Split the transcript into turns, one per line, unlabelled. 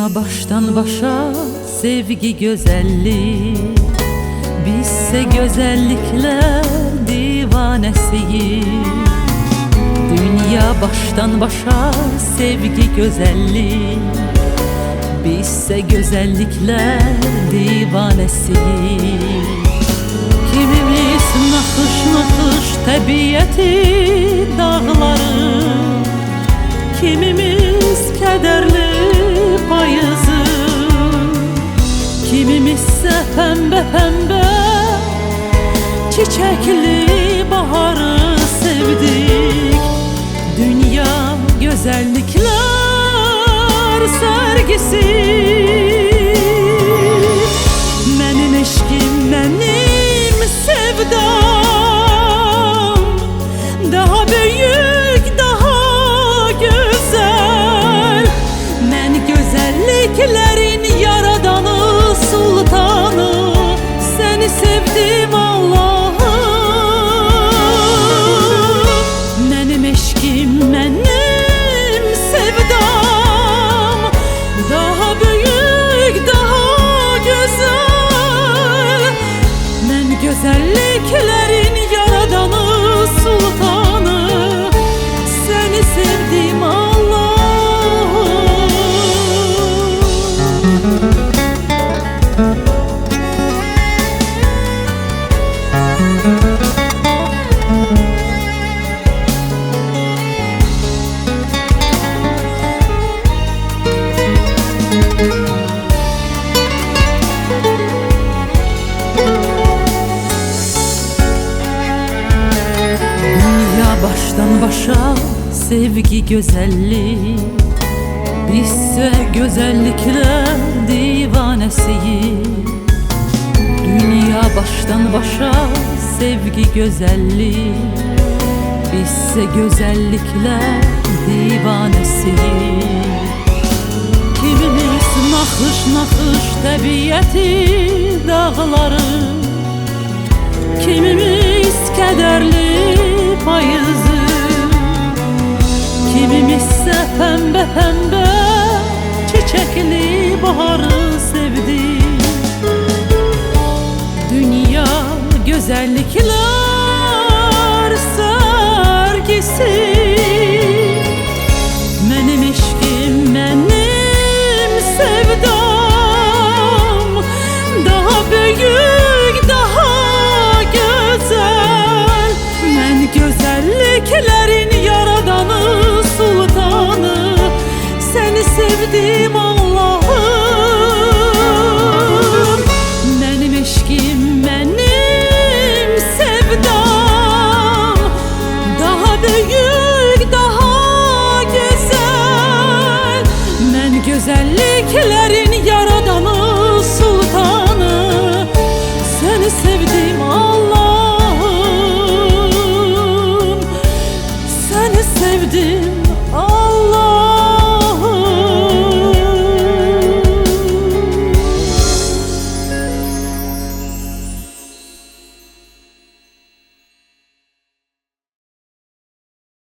Dünya baştan başa sevgi güzellik, bizse güzellikler divanesiyiz. Dünya baştan başa sevgi güzellik, bizse güzellikler divanesiyiz. Kimimiz nakış nakış təbiyyəti dağları, kimimiz kederli payızı, kimimizse pembe pembe çiçekli baharı sevdik. Dünya güzellikler sergisi, benim eşkim, benim sevdam, daha büyük, daha güzel. Ben güzelliklerin yaradanı, sultanı, seni sevdim Allah'ım. Benim eşkim, benim sevdam, daha büyük, daha güzel. Ben güzelliklerin yaradanı, sultanı, seni sevdim Allah'ım. Baştan başa sevgi güzellik, bizse güzellikler divanesiyiz. Dünya baştan başa sevgi güzellik, bizse güzellikler divanesiyiz. Kimimiz nakış nakış təbiyyəti dağları, kimimiz kederli payızı, kimimizse pembe pembe çiçekli baharı sevdik. Dünya güzellikler sergisi, benim eşkim, benim sevdam, daha büyük, daha güzel. Ben güzelliklerin yaradanı, sultanı, seni sevdim Allah'ım. Benim eşkim, benim sevdam, daha büyük, daha güzel. Ben güzelliklerin yaradanı, sultanı, seni sevdim